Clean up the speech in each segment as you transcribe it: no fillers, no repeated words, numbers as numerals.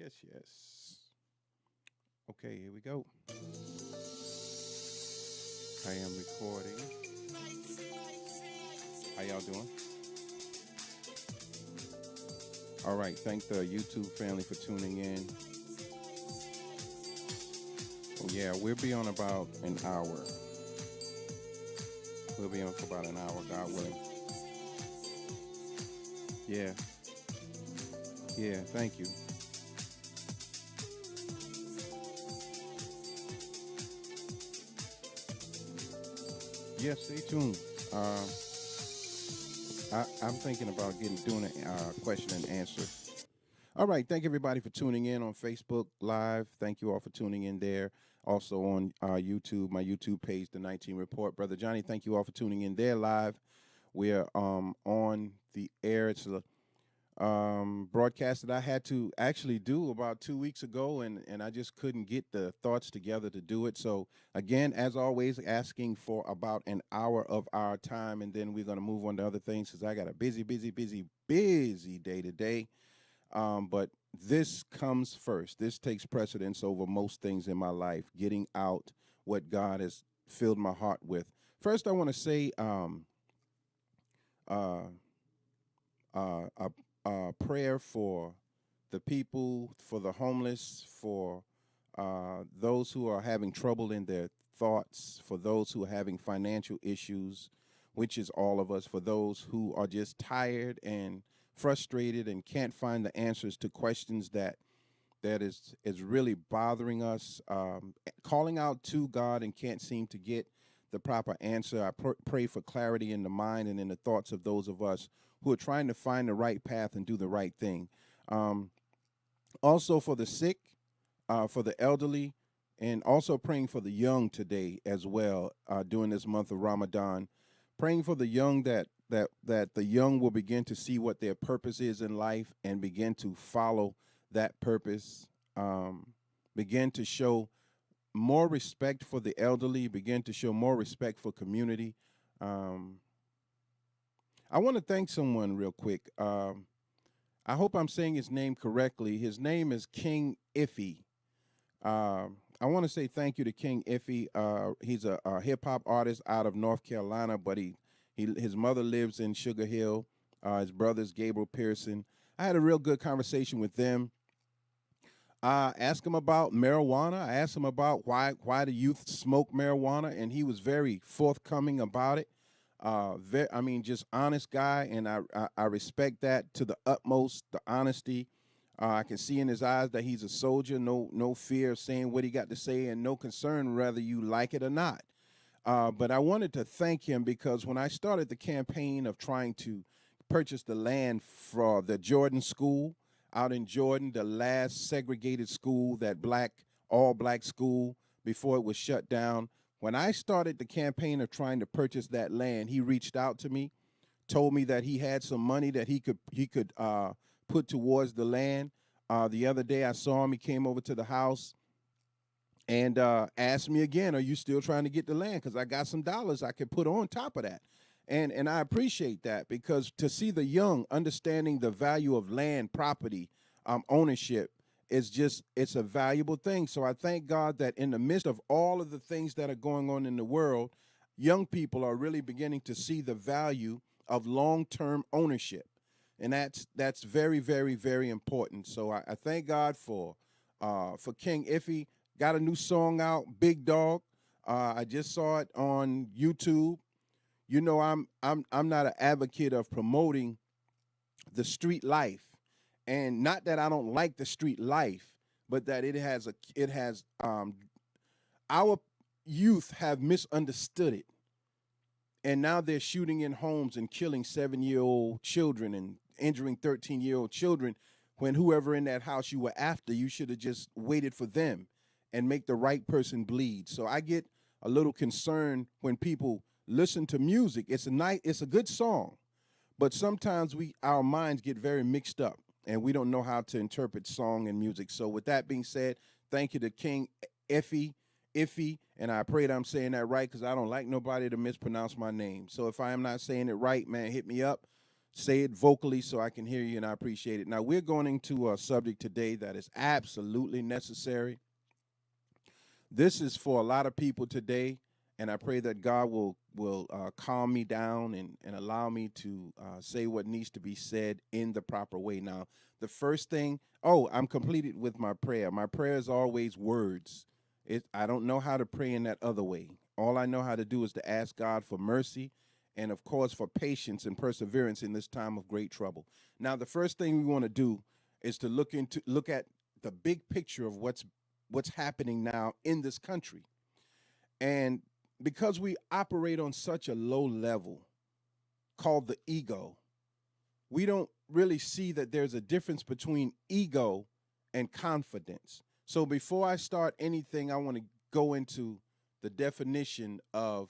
Yes, yes. Okay, here we go. I am recording. How y'all doing? All right. Thank the YouTube family for tuning in. Oh, yeah, we'll be on about an hour. We'll be on for about an hour, God willing. Yeah, yeah. Thank you. Yeah, stay tuned. I'm thinking about doing a question and answer. All right. Thank everybody for tuning in on Facebook Live. Thank you all for tuning in there. Also on YouTube, my YouTube page, The 19 Report. Brother Johnny, thank you all for tuning in there live. We're on the air. It's a broadcast that I had to actually do about 2 weeks ago, and I just couldn't get the thoughts together to do it. So, again, as always, asking for about an hour of our time, and then we're going to move on to other things because I got a busy day today. But this comes first. This takes precedence over most things in my life, getting out what God has filled my heart with. First, I want to say uh, a prayer for the people, for the homeless, for those who are having trouble in their thoughts, for those who are having financial issues, which is all of us, for those who are just tired and frustrated and can't find the answers to questions that is really bothering us, calling out to God and can't seem to get the proper answer. I pray for clarity in the mind and in the thoughts of those of us who are trying to find the right path and do the right thing. Um, Also for the sick, for the elderly, and also praying for the young today as well during this month of Ramadan. Praying for the young that the young will begin to see what their purpose is in life and begin to follow that purpose. Um, Begin to show more respect for the elderly. Begin to show more respect for community. Um, I want to thank someone real quick. I hope I'm saying his name correctly. His name is King Iffy. I want to say thank you to King Iffy. He's a hip hop artist out of North Carolina, but his mother lives in Sugar Hill. His brother's Gabriel Pearson. I had a real good conversation with them. I asked him about marijuana. I asked him about why the youth smoke marijuana, and he was very forthcoming about it. I mean, just honest guy, and I respect that to the utmost. The honesty, I can see in his eyes that he's a soldier. No fear of saying what he got to say, and no concern whether you like it or not. But I wanted to thank him because when I started the campaign of trying to purchase the land for the Jordan School out in Jordan, the last segregated school, that all black school before it was shut down. When I started the campaign of trying to purchase that land, he reached out to me, told me that he had some money that he could put towards the land. The other day I saw him. He came over to the house and asked me again, "Are you still trying to get the land? Because I got some dollars I could put on top of that." And I appreciate that because to see the young understanding the value of land, property, ownership is it's a valuable thing. So I thank God that in the midst of all of the things that are going on in the world, young people are really beginning to see the value of long-term ownership, and that's very, very, very important. So I thank God for King Iffy. Got a new song out, Big Dog. I just saw it on YouTube. You know, I'm not an advocate of promoting the street life, and not that I don't like the street life, but that it has our youth have misunderstood it, and now they're shooting in homes and killing 7-year-old children and injuring 13-year-old children. When whoever in that house you were after, you should have just waited for them and make the right person bleed. So I get a little concerned when people listen to music. It's a good song, but sometimes our minds get very mixed up and we don't know how to interpret song and music. So with that being said, thank you to King Iffy, and I pray that I'm saying that right because I don't like nobody to mispronounce my name. So if I am not saying it right, man, hit me up. Say it vocally so I can hear you, and I appreciate it. Now, we're going into a subject today that is absolutely necessary. This is for a lot of people today, and I pray that God will calm me down and allow me to say what needs to be said in the proper way. Now, the first thing, I'm completed with my prayer. My prayer is always words. I don't know how to pray in that other way. All I know how to do is to ask God for mercy and, of course, for patience and perseverance in this time of great trouble. Now, the first thing we want to do is to look at the big picture of what's happening now in this country. And because we operate on such a low level called the ego, we don't really see that there's a difference between ego and confidence. So before I start anything, I want to go into the definition of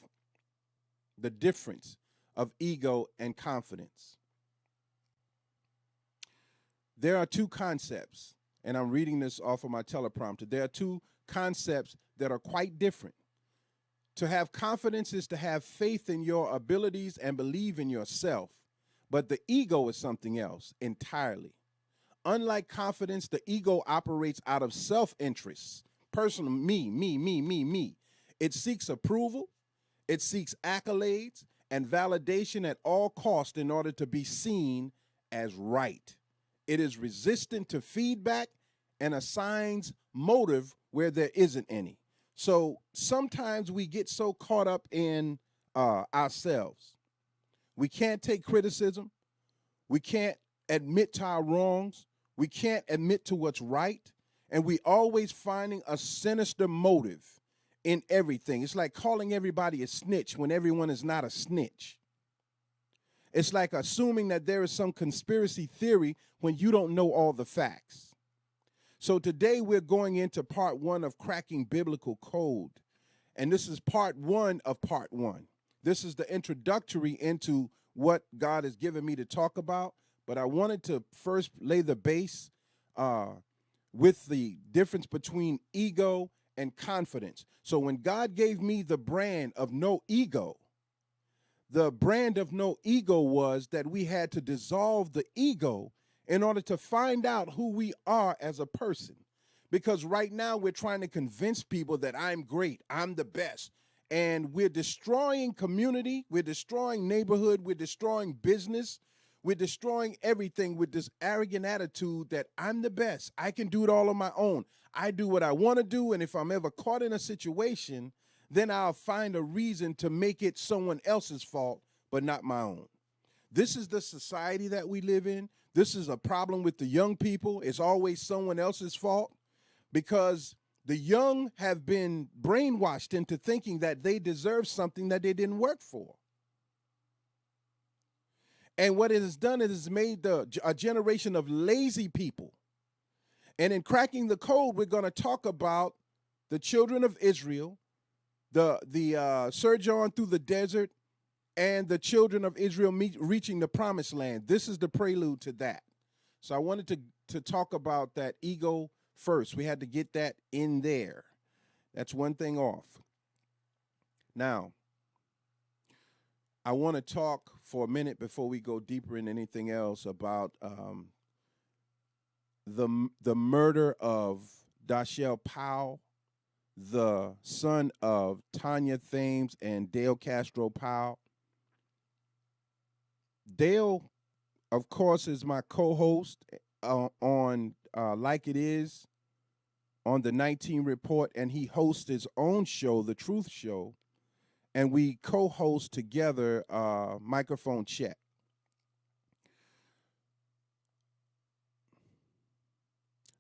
the difference of ego and confidence. There are two concepts, and I'm reading this off of my teleprompter. There are two concepts that are quite different. To have confidence is to have faith in your abilities and believe in yourself. But the ego is something else entirely. Unlike confidence, the ego operates out of self-interest. Personal, me. It seeks approval, it seeks accolades and validation at all costs in order to be seen as right. It is resistant to feedback and assigns motive where there isn't any. So sometimes we get so caught up in ourselves. We can't take criticism. We can't admit to our wrongs. We can't admit to what's right. And we always finding a sinister motive in everything. It's like calling everybody a snitch when everyone is not a snitch. It's like assuming that there is some conspiracy theory when you don't know all the facts. So today we're going into part 1 of cracking biblical code. And this is part 1 of part 1. This is the introductory into what God has given me to talk about. But I wanted to first lay the base with the difference between ego and confidence. So when God gave me the brand of no ego, the brand of no ego was that we had to dissolve the ego in order to find out who we are as a person. Because right now we're trying to convince people that I'm great, I'm the best. And we're destroying community, we're destroying neighborhood, we're destroying business, we're destroying everything with this arrogant attitude that I'm the best. I can do it all on my own. I do what I want to do, and if I'm ever caught in a situation, then I'll find a reason to make it someone else's fault, but not my own. This is the society that we live in. This is a problem with the young people. It's always someone else's fault because the young have been brainwashed into thinking that they deserve something that they didn't work for. And what it has done is it's made a generation of lazy people. And in cracking the code, we're going to talk about the children of Israel, the sojourn through the desert, and the children of Israel reaching the promised land. This is the prelude to that. So I wanted to talk about that ego first. We had to get that in there. That's one thing off. Now, I want to talk for a minute before we go deeper in anything else about the murder of Dachelle Powell, the son of Tanya Thames and Dale Castro Powell. Dale, of course, is my co-host on Like It Is on the 19 Report, and he hosts his own show, The Truth Show, and we co-host together Microphone Check.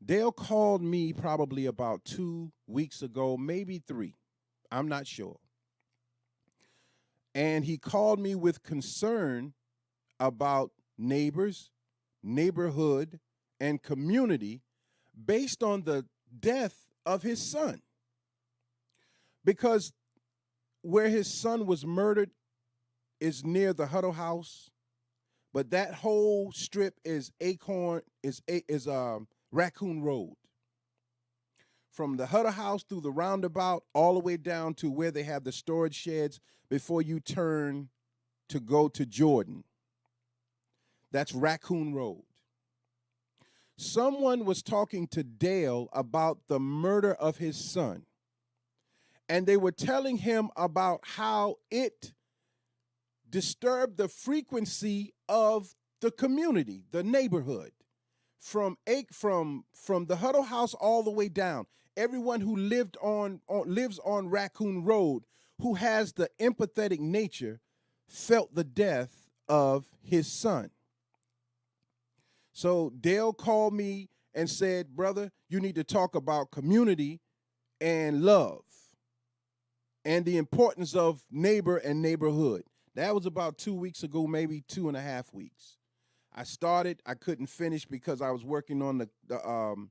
Dale called me probably about 2 weeks ago, maybe 3. I'm not sure. And he called me with concern about neighbors, neighborhood, and community based on the death of his son. Because where his son was murdered is near the Huddle House, but that whole strip is Raccoon Road. From the Huddle House through the roundabout all the way down to where they have the storage sheds before you turn to go to Jordan. That's Raccoon Road. Someone was talking to Dale about the murder of his son, and they were telling him about how it disturbed the frequency of the community, the neighborhood, from the Huddle House all the way down. Everyone who lives on Raccoon Road, who has the empathetic nature, felt the death of his son. So Dale called me and said, brother, you need to talk about community and love and the importance of neighbor and neighborhood. That was about 2 weeks ago, maybe 2.5 weeks. I started, I couldn't finish because I was working on the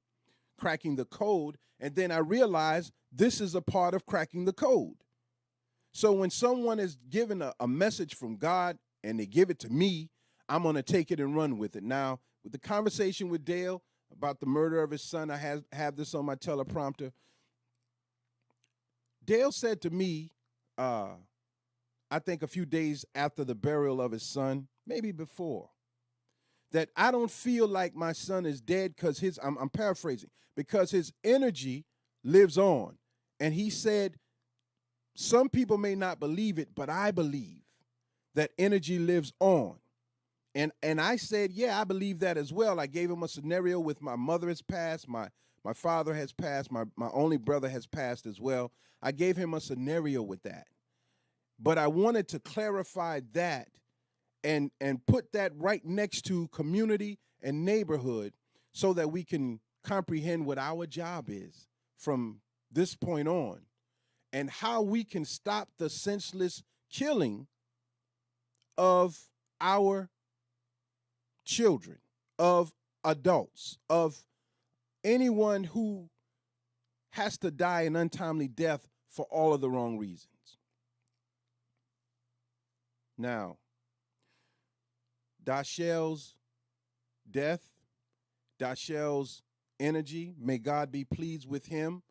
cracking the code, and then I realized this is a part of cracking the code. So when someone is given a message from God and they give it to me, I'm going to take it and run with it. Now, with the conversation with Dale about the murder of his son, I have this on my teleprompter. Dale said to me, I think a few days after the burial of his son, maybe before, that I don't feel like my son is dead because I'm paraphrasing, because his energy lives on. And he said, some people may not believe it, but I believe that energy lives on. And I said, yeah, I believe that as well. I gave him a scenario with my mother has passed, my father has passed, my only brother has passed as well. I gave him a scenario with that. But I wanted to clarify that and put that right next to community and neighborhood so that we can comprehend what our job is from this point on and how we can stop the senseless killing of our children, of adults, of anyone who has to die an untimely death for all of the wrong reasons. Now, Dashiell's death, Dashiell's energy, may God be pleased with him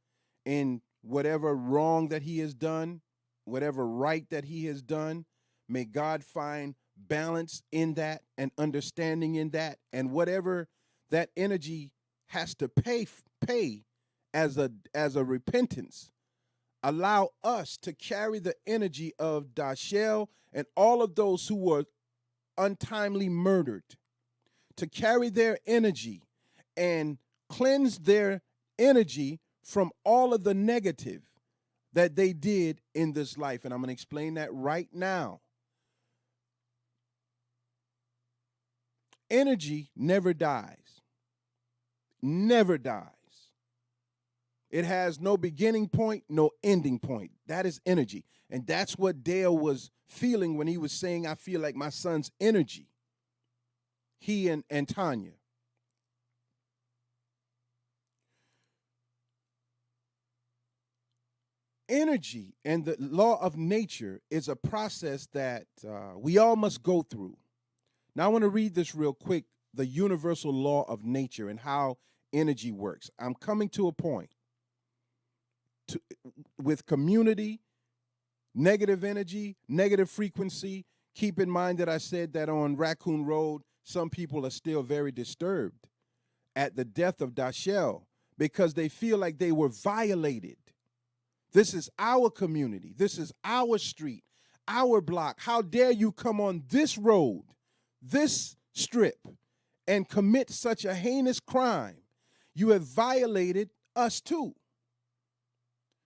in whatever wrong that he has done, whatever right that he has done. May God find balance in that and understanding in that, and whatever that energy has to pay as a repentance. Allow us to carry the energy of Dashiell and all of those who were untimely murdered, to carry their energy and cleanse their energy from all of the negative that they did in this life. And I'm going to explain that right now. Energy never dies. Never dies. It has no beginning point, no ending point. That is energy. And that's what Dale was feeling when he was saying, I feel like my son's energy. He and Tanya. Energy and the law of nature is a process that we all must go through. Now, I want to read this real quick, the universal law of nature and how energy works. I'm coming to a point. With community, negative energy, negative frequency, keep in mind that I said that on Raccoon Road, some people are still very disturbed at the death of Dashiell because they feel like they were violated. This is our community. This is our street, our block. How dare you come on this road, this strip, and commit such a heinous crime? You have violated us too.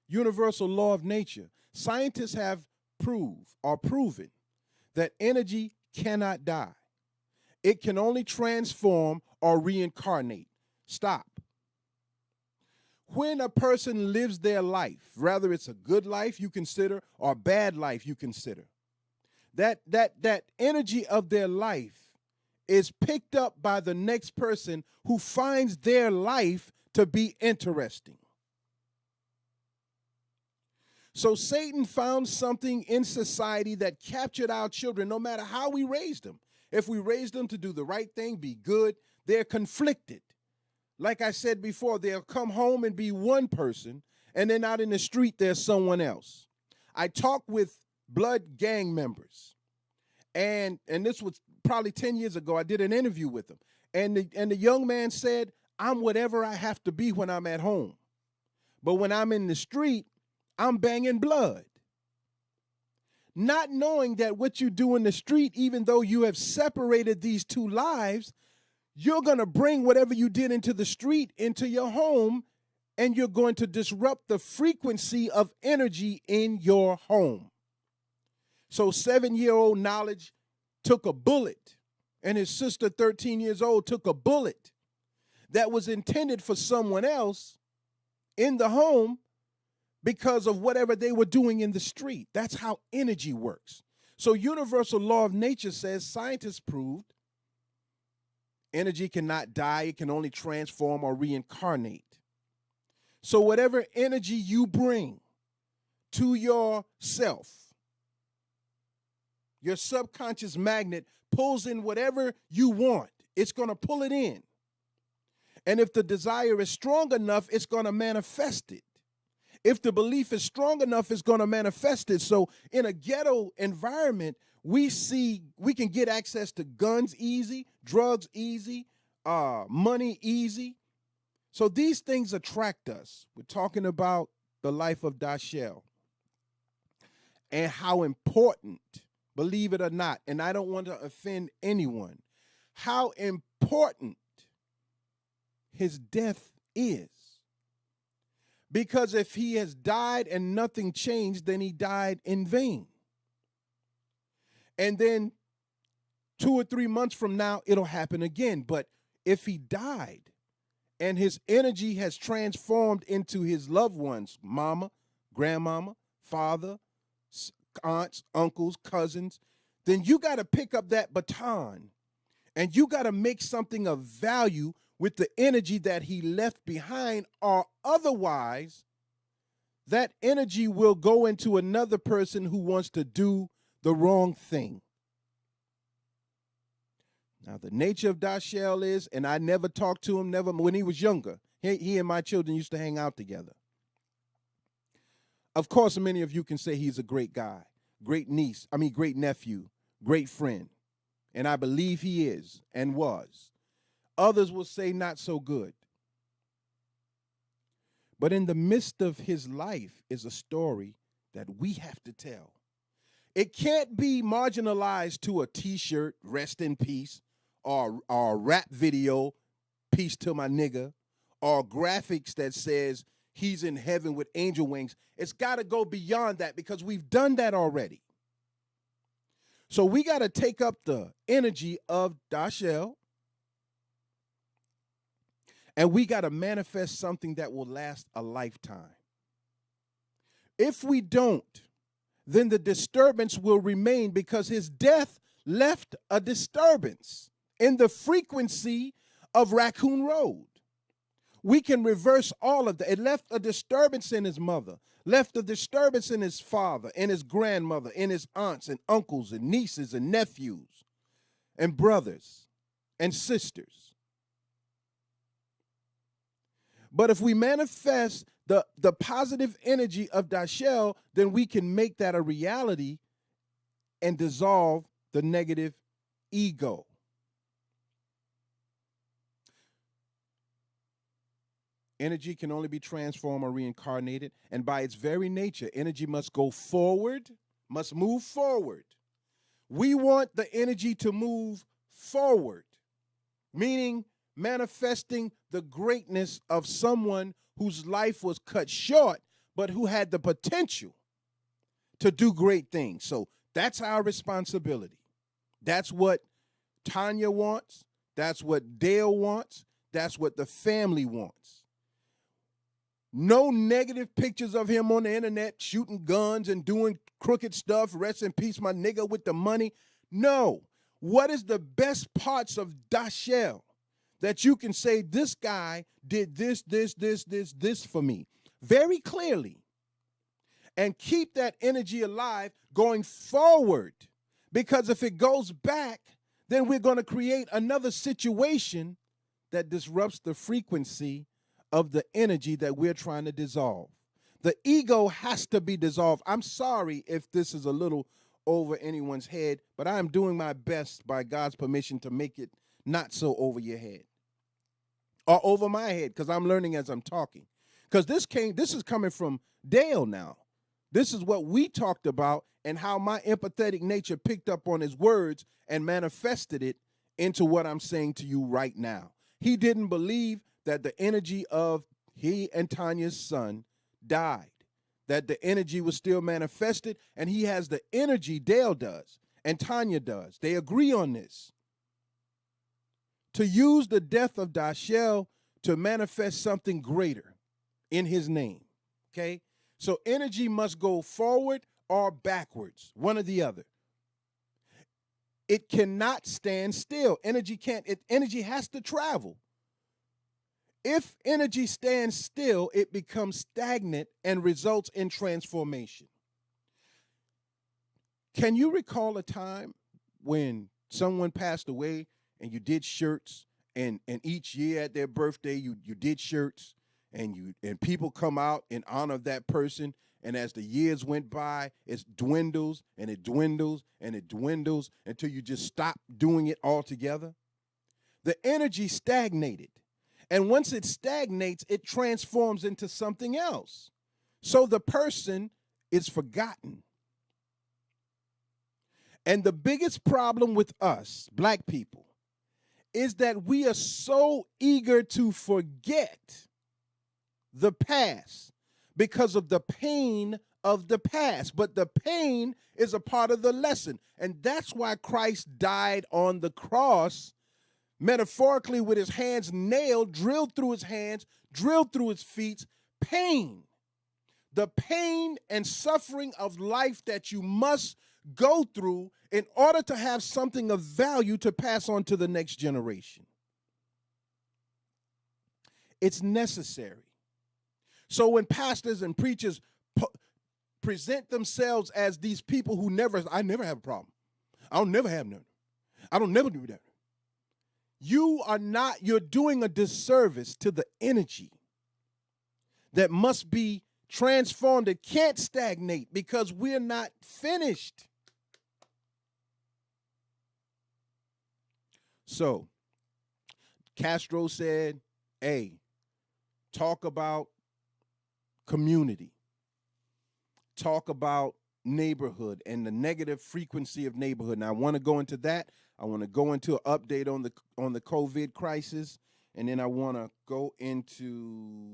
Universal law of nature. Scientists have proven that energy cannot die. It can only transform or reincarnate. Stop. When a person lives their life, whether it's a good life you consider or a bad life you consider, that energy of their life is picked up by the next person who finds their life to be interesting. So Satan found something in society that captured our children, no matter how we raised them. If we raised them to do the right thing, be good, they're conflicted. Like I said before, they'll come home and be one person, and then out in the street, there's someone else. I talk with blood gang members, And this was probably 10 years ago. I did an interview with him. And the young man said, I'm whatever I have to be when I'm at home. But when I'm in the street, I'm banging blood. Not knowing that what you do in the street, even though you have separated these two lives, you're going to bring whatever you did into the street into your home, and you're going to disrupt the frequency of energy in your home. So 7-year-old Knowledge took a bullet, and his sister, 13 years old, took a bullet that was intended for someone else in the home because of whatever they were doing in the street. That's how energy works. So universal law of nature says, scientists proved, energy cannot die. It can only transform or reincarnate. So whatever energy you bring to yourself, your subconscious magnet pulls in whatever you want. It's going to pull it in. And if the desire is strong enough, it's going to manifest it. If the belief is strong enough, it's going to manifest it. So in a ghetto environment, we can get access to guns easy, drugs easy, money easy. So these things attract us. We're talking about the life of Dashel and how important, believe it or not, and I don't want to offend anyone, how important his death is. Because if he has died and nothing changed, then he died in vain. And then 2 or 3 months from now, it'll happen again. But if he died and his energy has transformed into his loved ones, mama, grandmama, father, aunts, uncles, cousins, then you got to pick up that baton and you got to make something of value with the energy that he left behind, or otherwise that energy will go into another person who wants to do the wrong thing. Now, the nature of Dashel is, and I never talked to him, never, when he was younger, he and my children used to hang out together. Of course, many of you can say he's a great guy, great nephew, great friend. And I believe he is and was. Others will say not so good. But in the midst of his life is a story that we have to tell. It can't be marginalized to a T-shirt, rest in peace, or a rap video, peace to my nigga, or graphics that says he's in heaven with angel wings. It's got to go beyond that because we've done that already. So we got to take up the energy of Dashel, and we got to manifest something that will last a lifetime. If we don't, then the disturbance will remain because his death left a disturbance in the frequency of Raccoon Road. We can reverse all of that. It left a disturbance in his mother, left a disturbance in his father, in his grandmother, in his aunts and uncles and nieces and nephews and brothers and sisters. But if we manifest the positive energy of Dashel, then we can make that a reality and dissolve the negative ego. Energy can only be transformed or reincarnated, and by its very nature, energy must go forward, must move forward. We want the energy to move forward, meaning manifesting the greatness of someone whose life was cut short, but who had the potential to do great things. So that's our responsibility. That's what Tanya wants. That's what Dale wants. That's what the family wants. No negative pictures of him on the internet shooting guns and doing crooked stuff. Rest in peace, my nigga with the money. No. What is the best parts of Dashel that you can say this guy did this for me very clearly, and keep that energy alive going forward? Because if it goes back, then we're going to create another situation that disrupts the frequency of the energy that we're trying to dissolve. The ego has to be dissolved. I'm sorry if this is a little over anyone's head, but I am doing my best by God's permission to make it not so over your head or over my head, because I'm learning as I'm talking. Because this is coming from Dale now. This is what we talked about and how my empathetic nature picked up on his words and manifested it into what I'm saying to you right now. He didn't believe that the energy of he and Tanya's son died, that the energy was still manifested, and he has the energy, Dale does, and Tanya does. They agree on this. To use the death of Dashel to manifest something greater in his name, okay? So energy must go forward or backwards, one or the other. It cannot stand still. Energy has to travel. If energy stands still, it becomes stagnant and results in transformation. Can you recall a time when someone passed away and you did shirts, and each year at their birthday you did shirts, and people come out in honor of that person, and as the years went by, it dwindles and it dwindles and it dwindles until you just stop doing it altogether? The energy stagnated. And once it stagnates, it transforms into something else. So the person is forgotten. And the biggest problem with us, black people, is that we are so eager to forget the past because of the pain of the past. But the pain is a part of the lesson. And that's why Christ died on the cross, metaphorically, with his hands nailed, drilled through his hands, drilled through his feet. Pain. The pain and suffering of life that you must go through in order to have something of value to pass on to the next generation. It's necessary. So when pastors and preachers present themselves as these people who I never have a problem. I don't never have none. I don't never do that. You're doing a disservice to the energy that must be transformed. It can't stagnate because we're not finished. So Castro said, hey, talk about community. Talk about neighborhood and the negative frequency of neighborhood. Now, I want to go into that. I want to go into an update on the COVID crisis, and then I want to go into,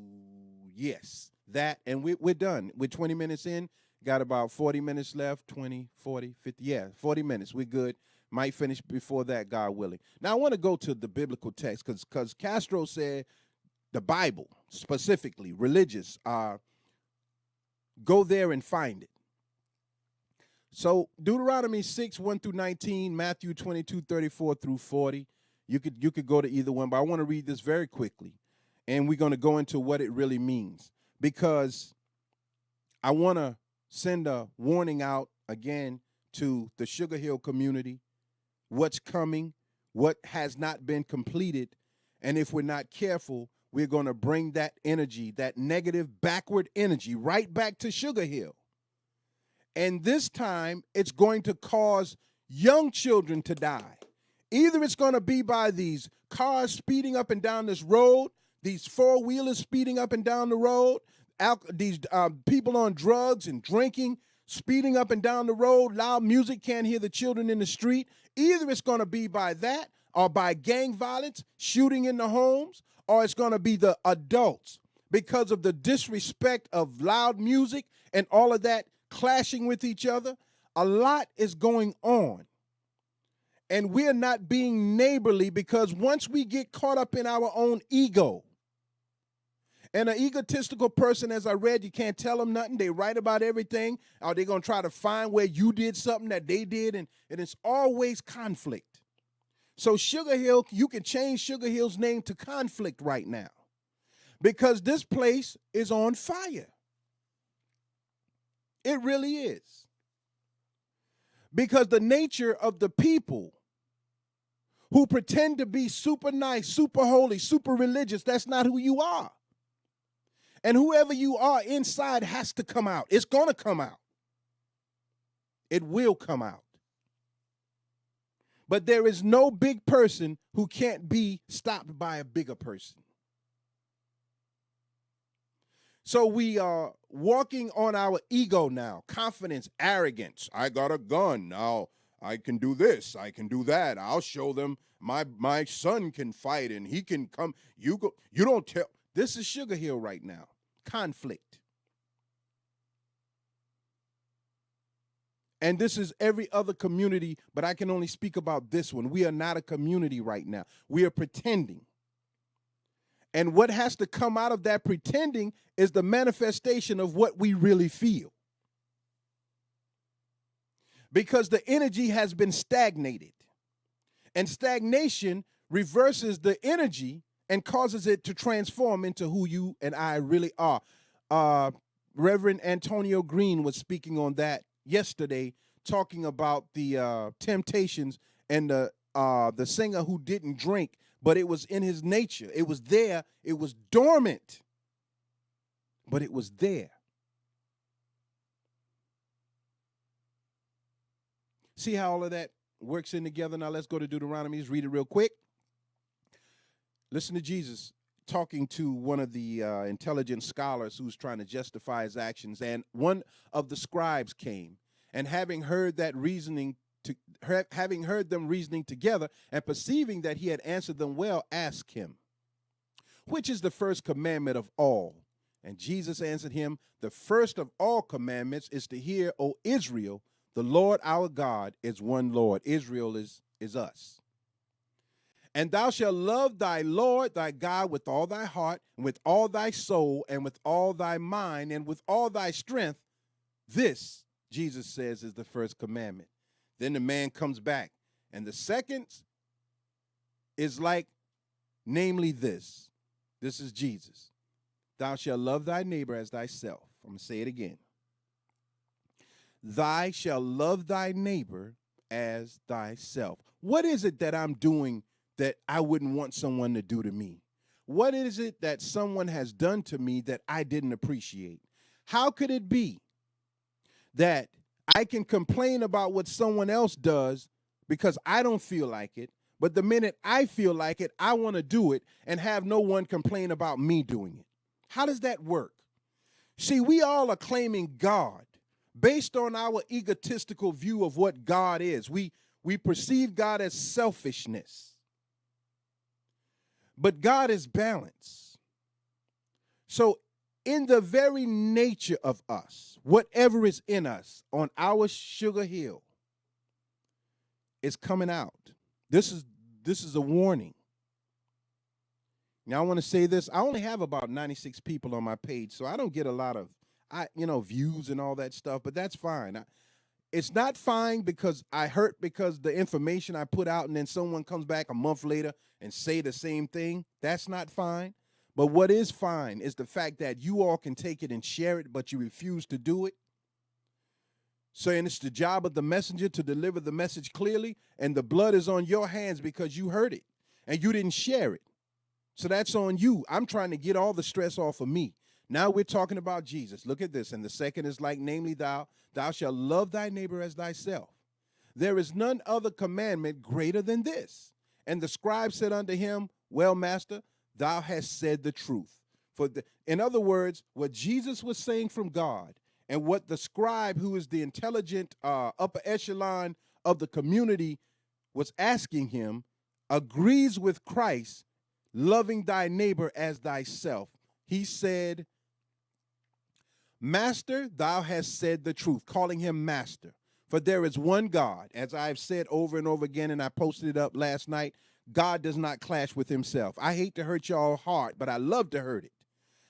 yes, that, and we're done. We're 20 minutes in, got about 40 minutes left, 20, 40, 50, yeah, 40 minutes. We're good. Might finish before that, God willing. Now, I want to go to the biblical text because Castro said the Bible, specifically religious, go there and find it. So Deuteronomy 6, 1 through 19, Matthew 22, 34 through 40. You could go to either one, but I want to read this very quickly. And we're going to go into what it really means, because I want to send a warning out again to the Sugar Hill community, what's coming, what has not been completed. And if we're not careful, we're going to bring that energy, that negative backward energy, right back to Sugar Hill. And this time, it's going to cause young children to die. Either it's going to be by these cars speeding up and down this road, these four-wheelers speeding up and down the road, these people on drugs and drinking, speeding up and down the road, loud music, can't hear the children in the street. Either it's going to be by that or by gang violence, shooting in the homes, or it's going to be the adults because of the disrespect of loud music and all of that clashing with each other. A lot is going on. And we're not being neighborly because once we get caught up in our own ego, and an egotistical person, as I read, you can't tell them nothing. They write about everything. Or they're going to try to find where you did something that they did, and it's always conflict. So Sugar Hill, you can change Sugar Hill's name to conflict right now because this place is on fire. It really is. Because the nature of the people who pretend to be super nice, super holy, super religious, that's not who you are. And whoever you are inside has to come out. It's going to come out. It will come out. But there is no big person who can't be stopped by a bigger person. So we are walking on our ego now, confidence, arrogance. I got a gun. Now I can do this. I can do that. I'll show them my son can fight and he can come. You don't tell. This is Sugar Hill right now. Conflict. And this is every other community, but I can only speak about this one. We are not a community right now. We are pretending. And what has to come out of that pretending is the manifestation of what we really feel. Because the energy has been stagnated. And stagnation reverses the energy and causes it to transform into who you and I really are. Reverend Antonio Green was speaking on that yesterday, talking about the temptations and the singer who didn't drink, but it was in his nature. It was there. It was dormant, but it was there. See how all of that works in together? Now let's go to Deuteronomy. Read it real quick. Listen to Jesus talking to one of the intelligent scholars who's trying to justify his actions. And one of the scribes came, and having heard them reasoning together, and perceiving that he had answered them well, asked him, which is the first commandment of all? And Jesus answered him, the first of all commandments is to hear, O Israel, the Lord our God is one Lord. Israel is us. And thou shalt love thy Lord thy God with all thy heart, and with all thy soul, and with all thy mind, and with all thy strength. This, Jesus says, is the first commandment. Then the man comes back. And the second is like, namely this. This is Jesus. Thou shalt love thy neighbor as thyself. I'm going to say it again. Thou shalt love thy neighbor as thyself. What is it that I'm doing that I wouldn't want someone to do to me? What is it that someone has done to me that I didn't appreciate? How could it be that I can complain about what someone else does because I don't feel like it, but the minute I feel like it, I want to do it and have no one complain about me doing it? How does that work? See, we all are claiming God based on our egotistical view of what God is. We perceive God as selfishness. But God is balance. So in the very nature of us, whatever is in us on our Sugar Hill is coming out. This is a warning. Now I want to say this. I only have about 96 people on my page, so I don't get a lot of views and all that stuff, but that's fine. It's not fine because I hurt because the information I put out and then someone comes back a month later and say the same thing. That's not fine. But what is fine is the fact that you all can take it and share it, but you refuse to do it. So, and it's the job of the messenger to deliver the message clearly, and the blood is on your hands because you heard it and you didn't share it. So that's on you. I'm trying to get all the stress off of me. Now we're talking about Jesus. Look at this. And the second is like, namely, thou shalt love thy neighbor as thyself. There is none other commandment greater than this. And the scribe said unto him, well, master, thou hast said the truth. In other words, what Jesus was saying from God and what the scribe, who is the intelligent upper echelon of the community, was asking him, agrees with Christ, loving thy neighbor as thyself. He said, Master, thou hast said the truth, calling him master. For there is one God, as I've said over and over again, and I posted it up last night. God does not clash with himself. I hate to hurt y'all's heart, but I love to hurt it.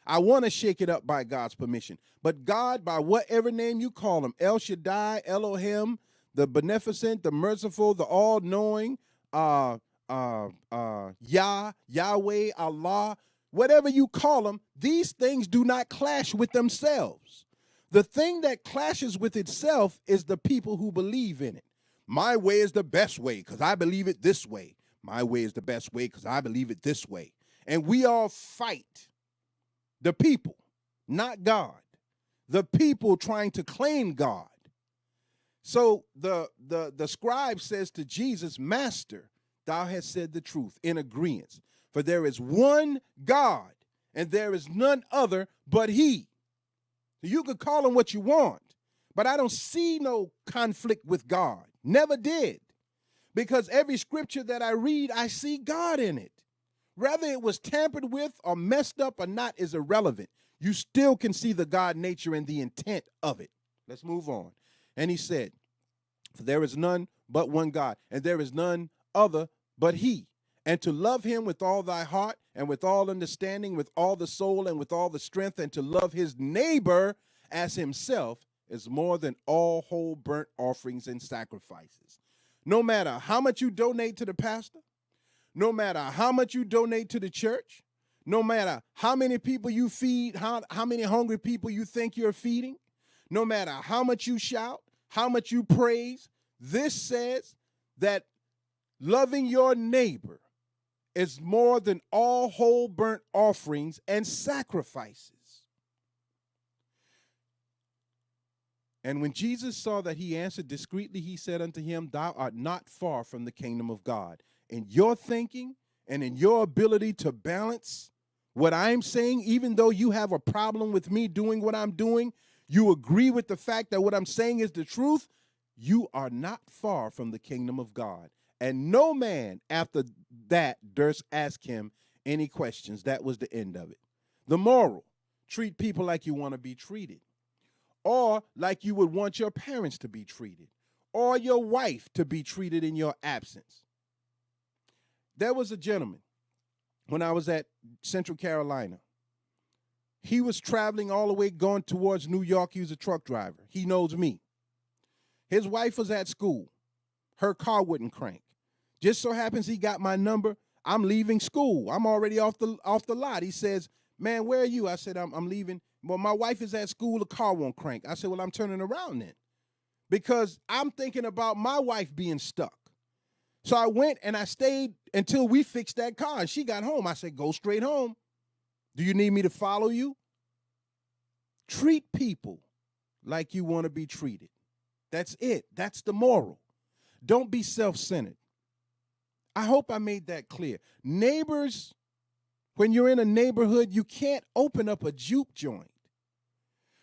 I want to shake it up by God's permission. But God, by whatever name you call him, El Shaddai, Elohim, the beneficent, the merciful, the all-knowing, Yahweh, Allah, whatever you call them, these things do not clash with themselves. The thing that clashes with itself is the people who believe in it. My way is the best way because I believe it this way. My way is the best way because I believe it this way. And we all fight. The people, not God. The people trying to claim God. So the scribe says to Jesus, Master, thou hast said the truth, in agreement. For there is one God, and there is none other but he. So you could call him what you want, but I don't see no conflict with God. Never did. Because every scripture that I read, I see God in it. Whether it was tampered with or messed up or not is irrelevant. You still can see the God nature and the intent of it. Let's move on. And he said, for there is none but one God, and there is none other but he. And to love him with all thy heart and with all understanding, with all the soul and with all the strength, and to love his neighbor as himself is more than all whole burnt offerings and sacrifices. No matter how much you donate to the pastor, no matter how much you donate to the church, no matter how many people you feed, how many hungry people you think you're feeding, no matter how much you shout, how much you praise, this says that loving your neighbor is more than all whole burnt offerings and sacrifices. And when Jesus saw that he answered discreetly, he said unto him, thou art not far from the kingdom of God. In your thinking and in your ability to balance what I'm saying, even though you have a problem with me doing what I'm doing, you agree with the fact that what I'm saying is the truth, you are not far from the kingdom of God. And no man after that durst ask him any questions. That was the end of it. The moral, treat people like you want to be treated, or like you would want your parents to be treated, or your wife to be treated in your absence. There was a gentleman when I was at Central Carolina. He was traveling all the way going towards New York. He was a truck driver. He knows me. His wife was at school. Her car wouldn't crank. Just so happens he got my number. I'm leaving school. I'm already off the lot. He says, man, where are you? I said, I'm leaving. Well, my wife is at school. The car won't crank. I said, well, I'm turning around then, because I'm thinking about my wife being stuck. So I went and I stayed until we fixed that car. And she got home. I said, go straight home. Do you need me to follow you? Treat people like you want to be treated. That's it. That's the moral. Don't be self-centered. I hope I made that clear. Neighbors, when you're in a neighborhood, you can't open up a juke joint.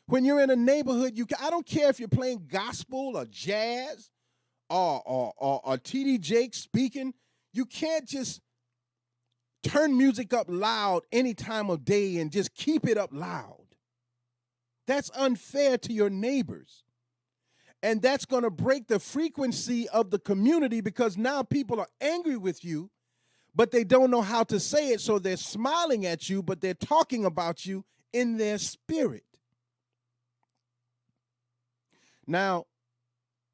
When you're in a neighborhood, I don't care if you're playing gospel or jazz or T.D. Jakes speaking. You can't just turn music up loud any time of day and just keep it up loud. That's unfair to your neighbors. And that's going to break the frequency of the community, because now people are angry with you, but they don't know how to say it, so they're smiling at you, but they're talking about you in their spirit. Now,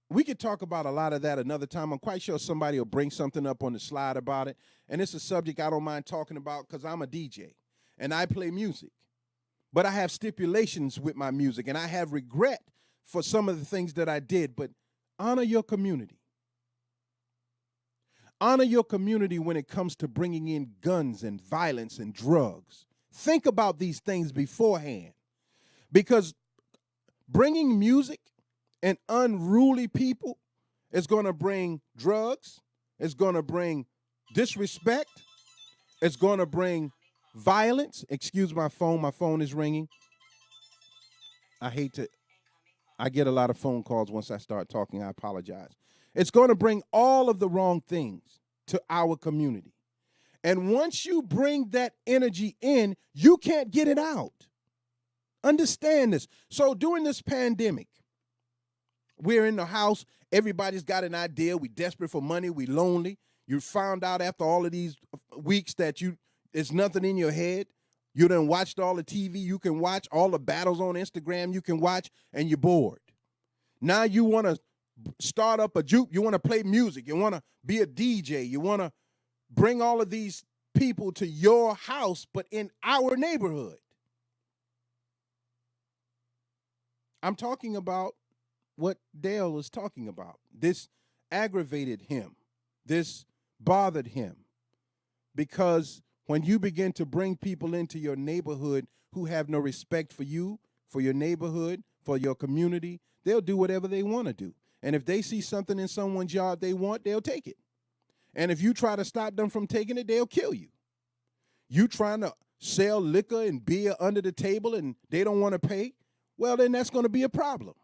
we could talk about a lot of that another time. I'm quite sure somebody will bring something up on the slide about it, and it's a subject I don't mind talking about because I'm a DJ, and I play music. But I have stipulations with my music, and I have regret for some of the things that I did, but honor your community. Honor your community when it comes to bringing in guns and violence and drugs. Think about these things beforehand, because bringing music and unruly people is going to bring drugs, it's going to bring disrespect, it's going to bring violence. Excuse my phone is ringing. I get a lot of phone calls once I start talking. I apologize. It's going to bring all of the wrong things to our community. And once you bring that energy in, you can't get it out. Understand this. So during this pandemic, we're in the house. Everybody's got an idea. We're desperate for money. We're lonely. You found out after all of these weeks that there's nothing in your head. You done watched all the TV you can watch, all the battles on Instagram you can watch, and you're bored. Now you want to start up a juke. You want to play music. You want to be a DJ. You want to bring all of these people to your house, but in our neighborhood. I'm talking about what Dale was talking about. This aggravated him. This bothered him, because when you begin to bring people into your neighborhood who have no respect for you, for your neighborhood, for your community, they'll do whatever they want to do. And if they see something in someone's yard they want, they'll take it. And if you try to stop them from taking it, they'll kill you. You trying to sell liquor and beer under the table and they don't want to pay, well, then that's going to be a problem.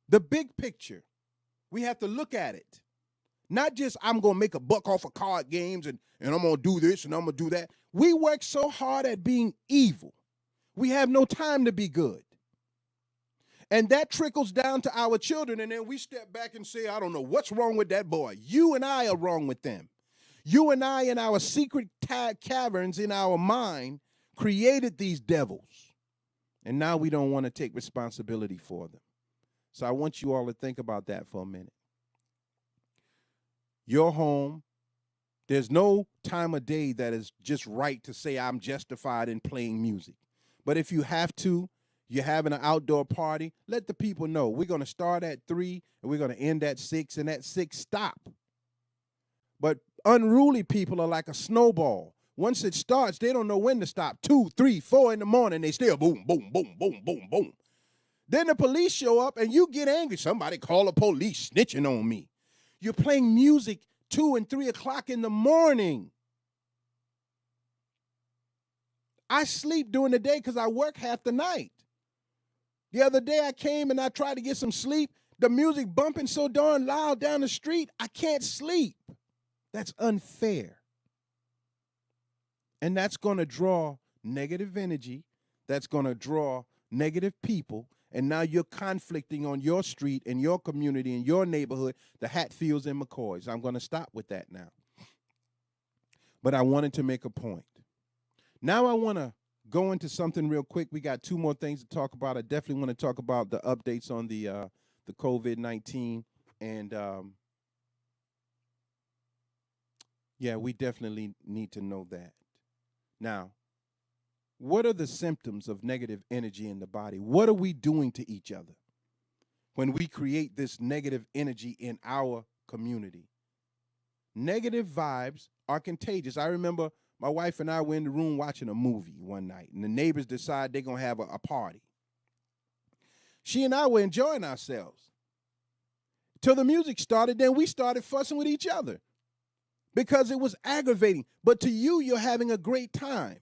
The big picture, we have to look at it. Not just I'm going to make a buck off of card games and I'm going to do this and I'm going to do that. We work so hard at being evil. We have no time to be good. And that trickles down to our children, and then we step back and say, I don't know what's wrong with that boy. You and I are wrong with them. You and I in our secret caverns in our mind created these devils, and now we don't want to take responsibility for them. So I want you all to think about that for a minute. Your home, there's no time of day that is just right to say I'm justified in playing music. But if you have to, you're having an outdoor party, let the people know. We're going to start at 3 and we're going to end at 6, and at 6, stop. But unruly people are like a snowball. Once it starts, they don't know when to stop. 2, 3, 4 in the morning, they still boom, boom, boom, boom, boom, boom. Then the police show up and you get angry. Somebody call the police snitching on me. You're playing music 2 and 3 o'clock in the morning. I sleep during the day because I work half the night. The other day I came and I tried to get some sleep. The music bumping so darn loud down the street, I can't sleep. That's unfair. And that's going to draw negative energy. That's going to draw negative people. And now you're conflicting on your street, in your community, in your neighborhood, the Hatfields and McCoys. I'm going to stop with that now. But I wanted to make a point. Now I want to go into something real quick. We got 2 more things to talk about. I definitely want to talk about the updates on the COVID-19. And, yeah, we definitely need to know that. Now, what are the symptoms of negative energy in the body? What are we doing to each other when we create this negative energy in our community? Negative vibes are contagious. I remember my wife and I were in the room watching a movie one night, and the neighbors decide they're going to have a party. She and I were enjoying ourselves till the music started. Then we started fussing with each other because it was aggravating. But to you, you're having a great time.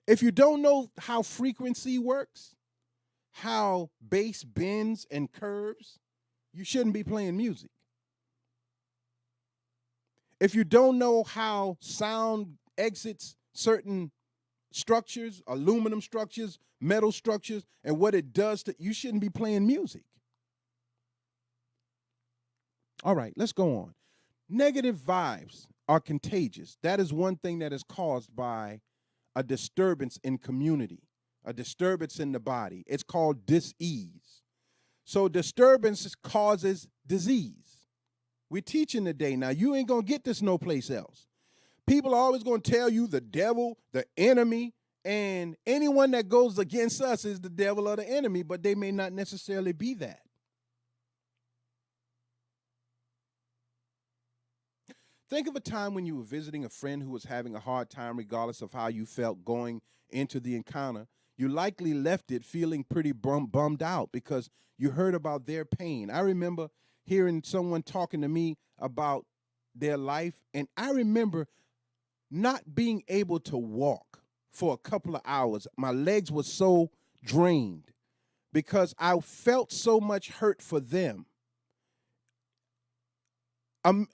If you don't know how frequency works, how bass bends and curves, you shouldn't be playing music. If you don't know how sound exits certain structures, aluminum structures, metal structures, and what it does to, you shouldn't be playing music. All right, let's go on. Negative vibes are contagious. That is one thing that is caused by a disturbance in community, a disturbance in the body. It's called dis-ease. So disturbance causes disease. We're teaching today. Now, you ain't going to get this no place else. People are always going to tell you the devil, the enemy, and anyone that goes against us is the devil or the enemy, but they may not necessarily be that. Think of a time when you were visiting a friend who was having a hard time, regardless of how you felt going into the encounter. You likely left it feeling pretty bummed out because you heard about their pain. I remember hearing someone talking to me about their life, and I remember not being able to walk for a couple of hours. My legs were so drained because I felt so much hurt for them.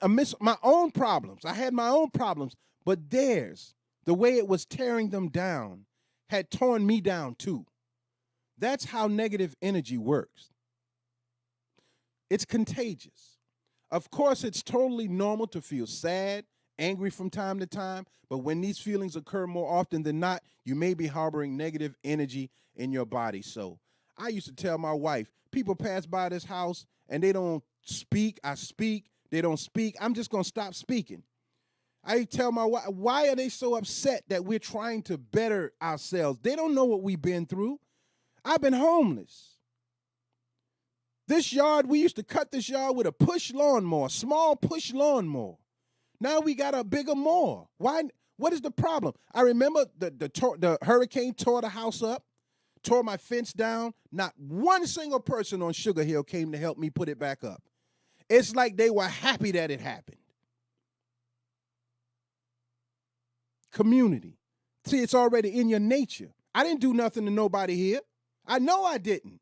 Amidst my own problems, I had my own problems, but theirs, the way it was tearing them down, had torn me down too. That's how negative energy works. It's contagious. Of course, it's totally normal to feel sad, angry from time to time, but when these feelings occur more often than not, you may be harboring negative energy in your body. So I used to tell my wife, people pass by this house and they don't speak. I speak. They don't speak. I'm just going to stop speaking. I tell my wife, why are they so upset that we're trying to better ourselves? They don't know what we've been through. I've been homeless. This yard, we used to cut this yard with a push lawnmower, small push lawnmower. Now we got a bigger mower. Why? What is the problem? I remember the hurricane tore the house up, tore my fence down. Not one single person on Sugar Hill came to help me put it back up. It's like they were happy that it happened. Community. See, it's already in your nature. I didn't do nothing to nobody here. I know I didn't.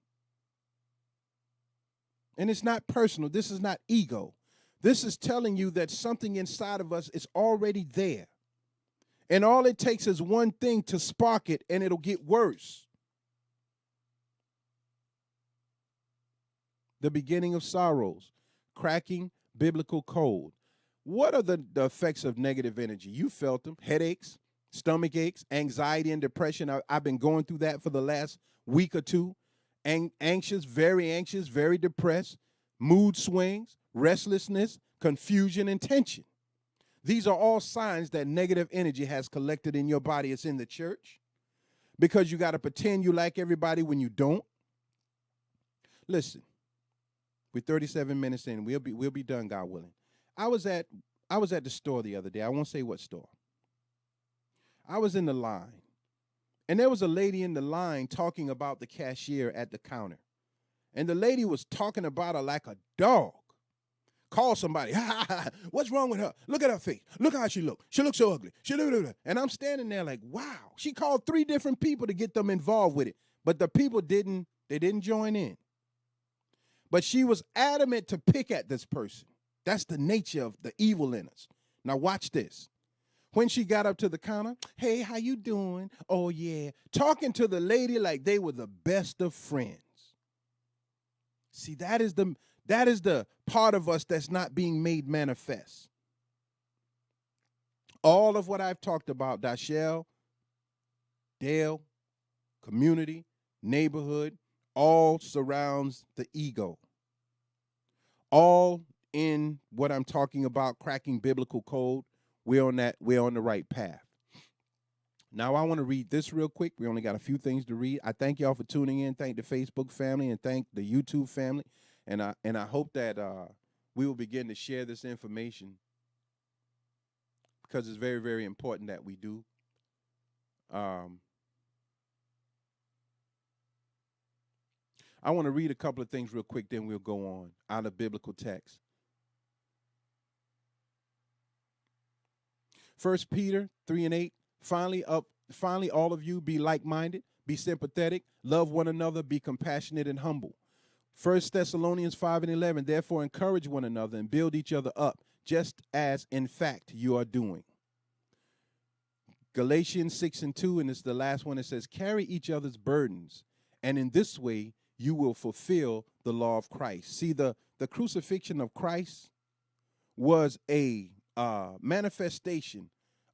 And it's not personal. This is not ego. This is telling you that something inside of us is already there. And all it takes is one thing to spark it, and it'll get worse. The beginning of sorrows, cracking biblical code. What are the effects of negative energy? You felt them. Headaches, stomach aches, anxiety and depression. I've been going through that for the last week or two. Anxious, very depressed, mood swings, restlessness, confusion, and tension. These are all signs that negative energy has collected in your body. It's in the church because you got to pretend you like everybody when you don't. Listen, we're 37 minutes in. We'll be done, God willing. I was at the store the other day. I won't say what store. I was in the line, and there was a lady in the line talking about the cashier at the counter. And the lady was talking about her like a dog. Call somebody. What's wrong with her? Look at her face. Look how she looks. She looks so ugly. And I'm standing there like, wow. She called 3 different people to get them involved with it. But the people didn't join in. But she was adamant to pick at this person. That's the nature of the evil in us. Now watch this. When she got up to the counter, hey, how you doing? Oh, yeah. Talking to the lady like they were the best of friends. See, that is the part of us that's not being made manifest. All of what I've talked about, Dashell, Dale, community, neighborhood, all surrounds the ego. All in what I'm talking about, cracking biblical code, we're on the right path. Now I want to read this real quick. We only got a few things to read. I thank y'all for tuning in. Thank the Facebook family and thank the YouTube family. And I hope that we will begin to share this information because it's very, very important that we do. I want to read a couple of things real quick, then we'll go on out of biblical text. 1 Peter 3:8. Finally, all of you be like-minded, be sympathetic, love one another, be compassionate and humble. 1 Thessalonians 5:11. Therefore, encourage one another and build each other up, just as in fact you are doing. Galatians 6:2, and it's the last one. It says, carry each other's burdens, and in this way you will fulfill the law of Christ. See, the crucifixion of Christ was a manifestation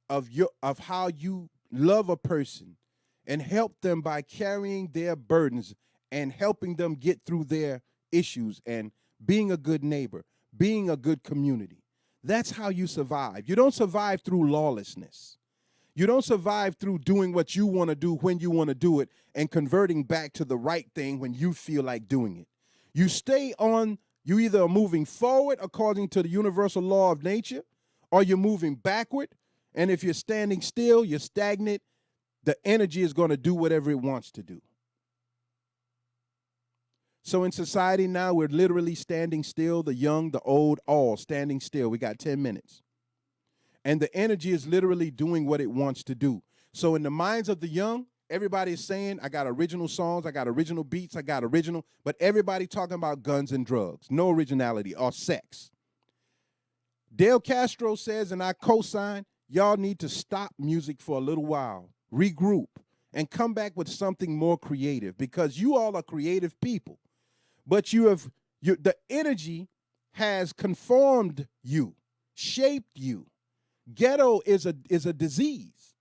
of how you love a person and help them by carrying their burdens and helping them get through their issues and being a good neighbor, being a good community. That's how you survive. You don't survive through lawlessness. You don't survive through doing what you want to do when you want to do it and converting back to the right thing when you feel like doing it. You either are moving forward according to the universal law of nature, or you're moving backward. And if you're standing still, you're stagnant, the energy is going to do whatever it wants to do. So in society now, we're literally standing still, the young, the old, all standing still. We got 10 minutes. And the energy is literally doing what it wants to do. So in the minds of the young, everybody is saying, I got original songs, I got original beats, but everybody talking about guns and drugs, no originality or sex. Dale Castro says, and I co-sign, y'all need to stop music for a little while, regroup, and come back with something more creative, because you all are creative people. But the energy has conformed you, shaped you. Ghetto is a disease.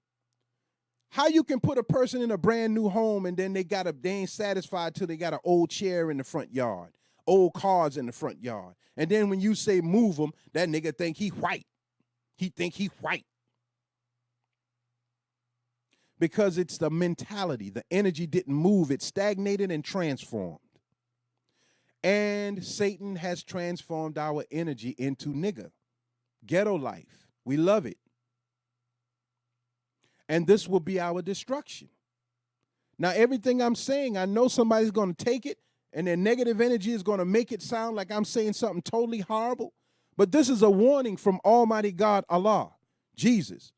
How you can put a person in a brand new home and then they ain't satisfied till they got an old chair in the front yard, old cars in the front yard. And then when you say move them, that nigga think he white. He think he white. Because it's the mentality. The energy didn't move. It stagnated and transformed. And Satan has transformed our energy into nigga. Ghetto life. We love it. And this will be our destruction. Now, everything I'm saying, I know somebody's going to take it and their negative energy is going to make it sound like I'm saying something totally horrible. But this is a warning from Almighty God, Allah, Jesus,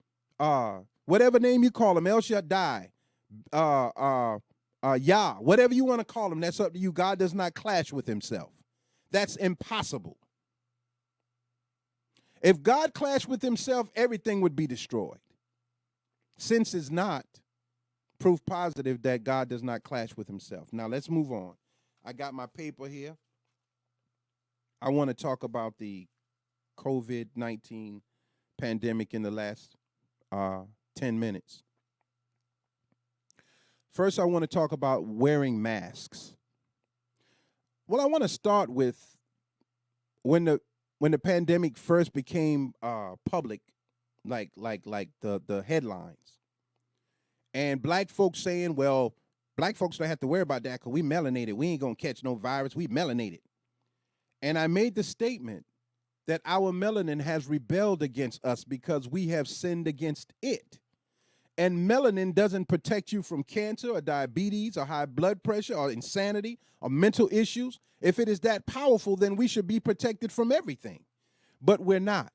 whatever name you call him, El Shaddai, Yah, whatever you want to call him, that's up to you. God does not clash with himself. That's impossible. If God clashed with himself, everything would be destroyed. Since it's not, proof positive that God does not clash with himself. Now let's move on. I got my paper here. I want to talk about the COVID-19 pandemic in the last 10 minutes. First, I want to talk about wearing masks. Well, I want to start with when the pandemic first became public, like the headlines, and black folks saying, well, black folks don't have to worry about that because we melanated. We ain't going to catch no virus. We melanated. And I made the statement that our melanin has rebelled against us because we have sinned against it. And melanin doesn't protect you from cancer or diabetes or high blood pressure or insanity or mental issues. If it is that powerful, then we should be protected from everything. But we're not.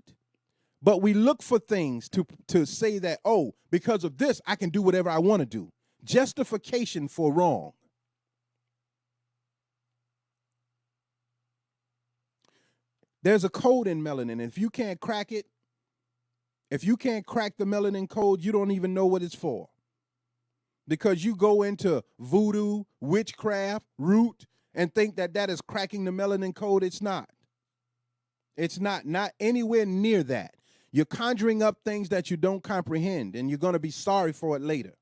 But we look for things to say that, oh, because of this, I can do whatever I want to do. Justification for wrong. There's a code in melanin. If you can't crack it, if you can't crack the melanin code, you don't even know what it's for. Because you go into voodoo, witchcraft, root, and think that that is cracking the melanin code. It's not. It's not anywhere near that. You're conjuring up things that you don't comprehend, and you're going to be sorry for it later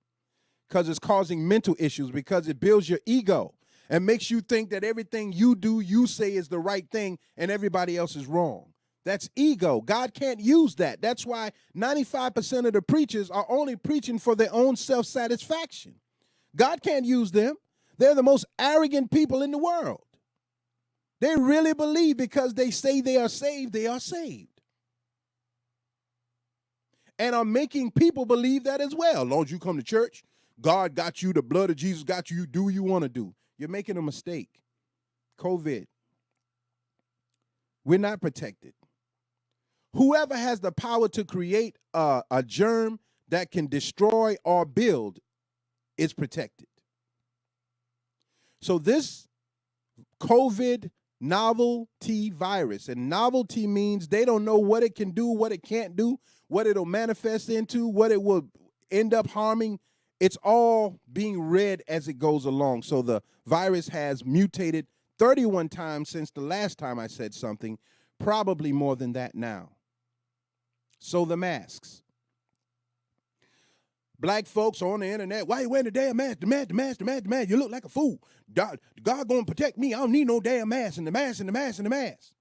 because it's causing mental issues, because it builds your ego and makes you think that everything you do, you say is the right thing, and everybody else is wrong. That's ego. God can't use that. That's why 95% of the preachers are only preaching for their own self-satisfaction. God can't use them. They're the most arrogant people in the world. They really believe because they say they are saved, they are saved. And are making people believe that as well. As long as you come to church, God got you, the blood of Jesus got you, you do what you want to do. You're making a mistake. COVID. We're not protected. Whoever has the power to create a germ that can destroy or build is protected. So this COVID novelty virus, and novelty means they don't know what it can do, what it can't do, what it'll manifest into, what it will end up harming. It's all being read as it goes along. So the virus has mutated 31 times since the last time I said something, probably more than that now. So the masks. Black folks on the internet, why you wearing the damn mask? The mask. You look like a fool. God gonna protect me. I don't need no damn mask and the mask and the mask and the mask.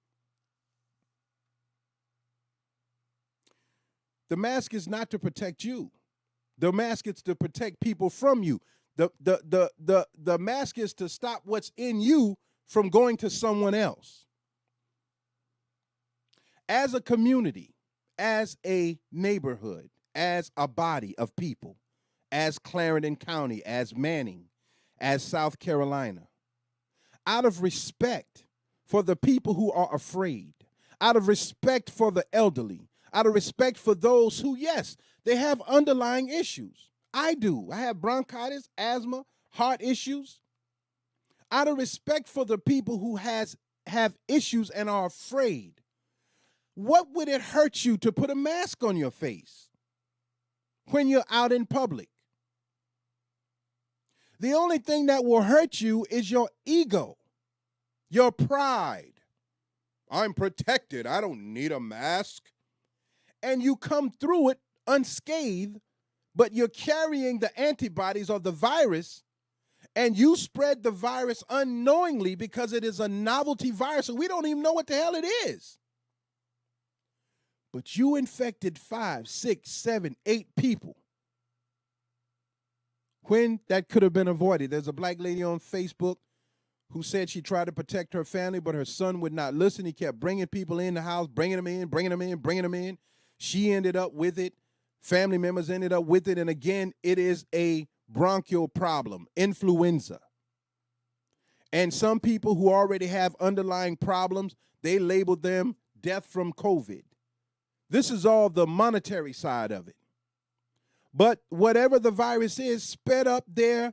The mask is not to protect you. The mask is to protect people from you. The mask is to stop what's in you from going to someone else. As a community, as a neighborhood, as a body of people, as Clarendon County, as Manning, as South Carolina, out of respect for the people who are afraid, out of respect for the elderly, out of respect for those who, yes, they have underlying issues. I do. I have bronchitis, asthma, heart issues. Out of respect for the people who have issues and are afraid, what would it hurt you to put a mask on your face when you're out in public? The only thing that will hurt you is your ego, your pride. I'm protected. I don't need a mask. And you come through it unscathed, but you're carrying the antibodies of the virus, and you spread the virus unknowingly because it is a novelty virus, and we don't even know what the hell it is. But you infected 5, 6, 7, 8 people when that could have been avoided. There's a black lady on Facebook who said she tried to protect her family, but her son would not listen. He kept bringing people in the house, bringing them in. She ended up with it. Family members ended up with it. And again, it is a bronchial problem, influenza. And some people who already have underlying problems, they label them death from COVID. This is all the monetary side of it. But whatever the virus is, sped up their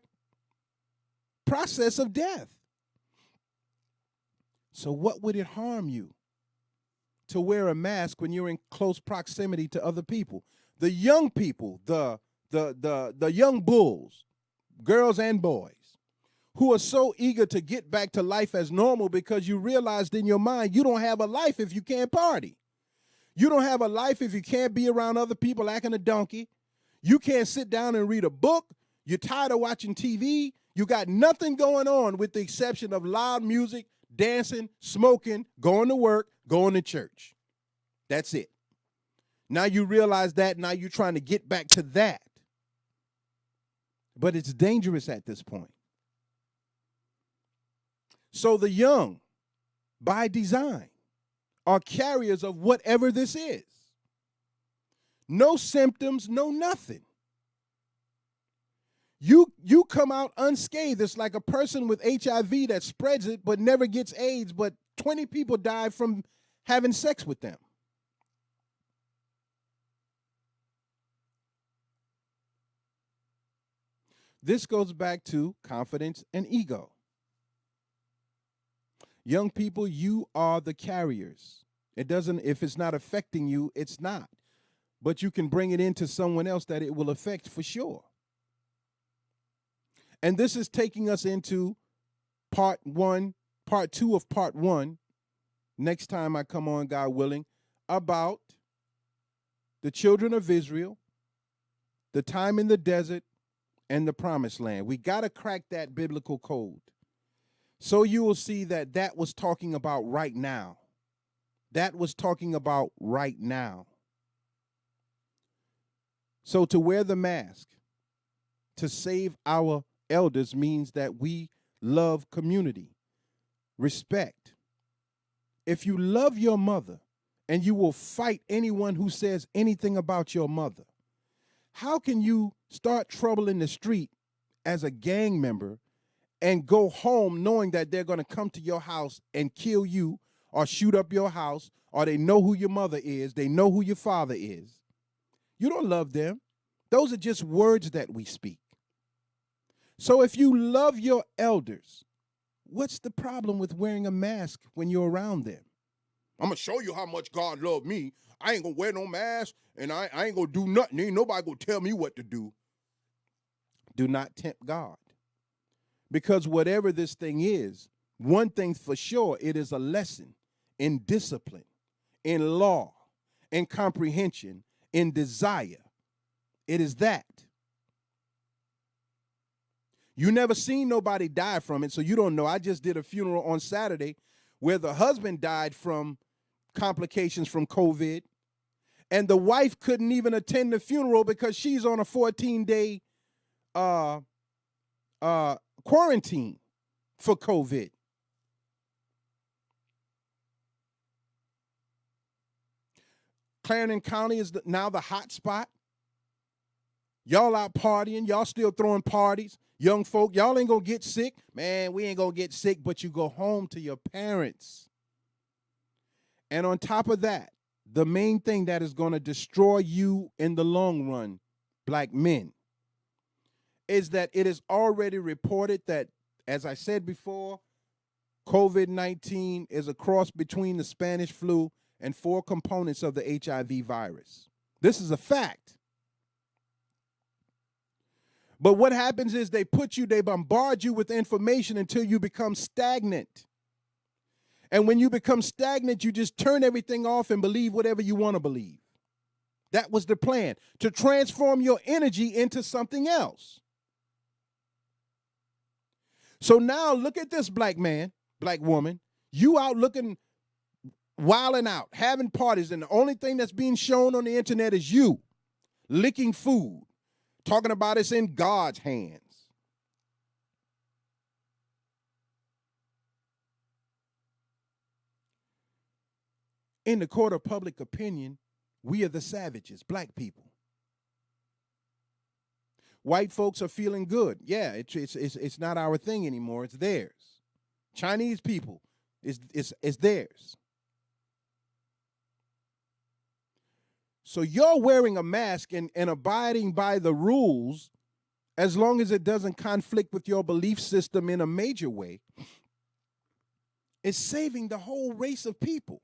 process of death. So what would it harm you to wear a mask when you're in close proximity to other people? The young people, the young bulls, girls and boys, who are so eager to get back to life as normal because you realized in your mind you don't have a life if you can't party. You don't have a life if you can't be around other people acting a donkey. You can't sit down and read a book. You're tired of watching TV. You got nothing going on with the exception of loud music, dancing, smoking, going to work, going to church. That's it. Now you realize that. Now you're trying to get back to that. But it's dangerous at this point. So the young, by design, are carriers of whatever this is. No symptoms, no nothing. You come out unscathed. It's like a person with HIV that spreads it but never gets AIDS, but 20 people die from having sex with them. This goes back to confidence and ego. Young people, you are the carriers. It doesn't, if it's not affecting you, it's not. But you can bring it into someone else that it will affect for sure. And this is taking us into part two of part one, next time I come on, God willing, about the children of Israel, the time in the desert, and the promised land. We got to crack that biblical code. So you will see that that was talking about right now. That was talking about right now. So to wear the mask, to save our elders, means that we love community, respect. If you love your mother and you will fight anyone who says anything about your mother, how can you start trouble in the street as a gang member and go home knowing that they're going to come to your house and kill you or shoot up your house, or they know who your mother is, they know who your father is? You don't love them. Those are just words that we speak. So if you love your elders, what's the problem with wearing a mask when you're around them? I'm going to show you how much God loved me. I ain't going to wear no mask, and I ain't going to do nothing. Ain't nobody going to tell me what to do. Do not tempt God. Because whatever this thing is, one thing's for sure, it is a lesson in discipline, in law, in comprehension, in desire. It is that. You never seen nobody die from it, so you don't know. I just did a funeral on Saturday where the husband died from complications from COVID, and the wife couldn't even attend the funeral because she's on a 14-day quarantine for COVID. Clarendon County is now the hot spot. Y'all out partying. Y'all still throwing parties. Young folk, y'all ain't going to get sick. Man, we ain't going to get sick, but you go home to your parents. And on top of that, the main thing that is going to destroy you in the long run, black men, is that it is already reported that, as I said before, COVID-19 is a cross between the Spanish flu and 4 components of the HIV virus. This is a fact. But what happens is they bombard you with information until you become stagnant. And when you become stagnant, you just turn everything off and believe whatever you want to believe. That was the plan, to transform your energy into something else. So now look at this, black man, black woman. You out looking, wilding out, having parties, and the only thing that's being shown on the internet is you licking food, talking about it's in God's hands. In the court of public opinion, we are the savages, black people. White folks are feeling good. Yeah, it's not our thing anymore. It's theirs. Chinese people. It's theirs. So you're wearing a mask and abiding by the rules as long as it doesn't conflict with your belief system in a major way. It's saving the whole race of people.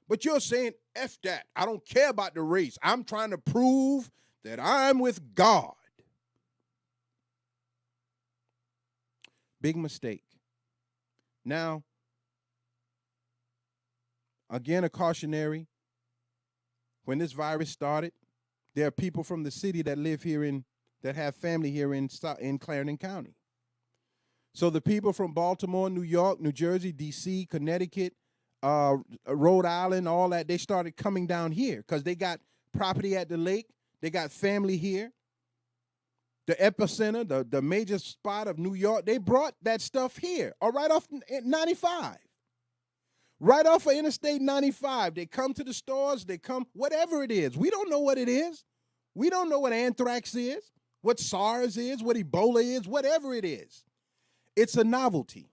But you're saying, F that. I don't care about the race. I'm trying to prove that I'm with God. Big mistake. Now, again, a cautionary. When this virus started, there are people from the city that live here that have family here in Clarendon County. So the people from Baltimore, New York, New Jersey, D.C., Connecticut, Rhode Island, all that, they started coming down here because they got property at the lake. They got family here. The epicenter, the major spot of New York, they brought that stuff here, or right off 95. Right off of Interstate 95. They come to the stores, they come, whatever it is. We don't know what it is. We don't know what anthrax is, what SARS is, what Ebola is, whatever it is. It's a novelty,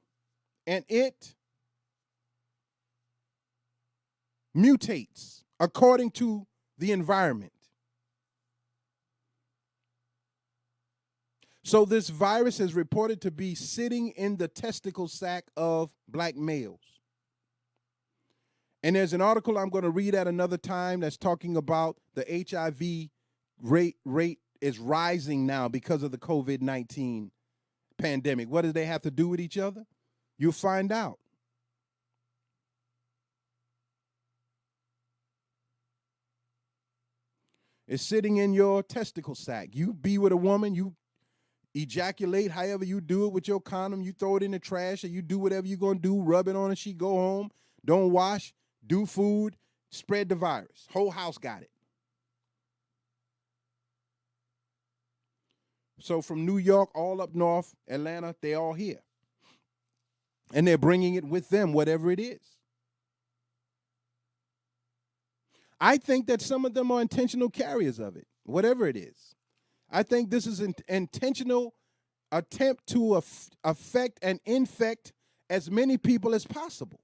and it mutates according to the environment. So this virus is reported to be sitting in the testicle sac of black males. And there's an article I'm going to read at another time that's talking about the HIV rate is rising now because of the COVID-19 pandemic. What do they have to do with each other? You'll find out. It's sitting in your testicle sac. You be with a woman, you ejaculate however you do it with your condom, you throw it in the trash, or you do whatever you're going to do, rub it on her, she go home, don't wash, do food, spread the virus. Whole house got it. So from New York all up north, Atlanta, they all here. And they're bringing it with them, whatever it is. I think that some of them are intentional carriers of it, whatever it is. I think this is an intentional attempt to affect and infect as many people as possible.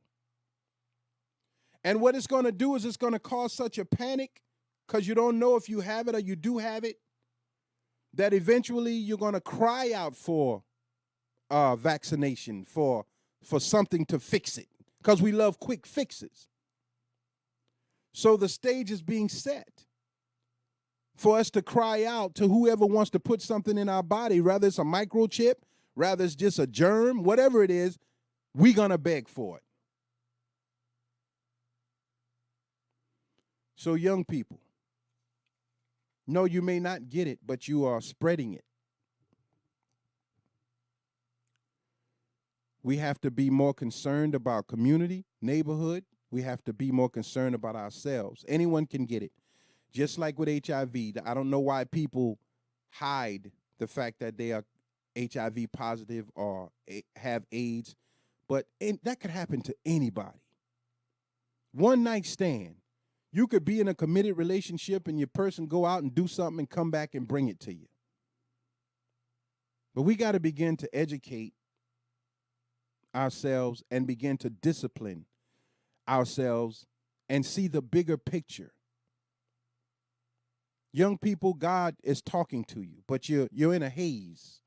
And what it's going to do is it's going to cause such a panic because you don't know if you have it or you do have it, that eventually you're going to cry out for vaccination, for something to fix it, because we love quick fixes. So the stage is being set for us to cry out to whoever wants to put something in our body, whether it's a microchip, whether it's just a germ, whatever it is, we're going to beg for it. So young people, no, you may not get it, but you are spreading it. We have to be more concerned about community, neighborhood. We have to be more concerned about ourselves. Anyone can get it. Just like with HIV, I don't know why people hide the fact that they are HIV positive or have AIDS, but that could happen to anybody. One night stand. You could be in a committed relationship and your person go out and do something and come back and bring it to you. But we got to begin to educate ourselves and begin to discipline ourselves and see the bigger picture. Young people, God is talking to you, but you're in a haze.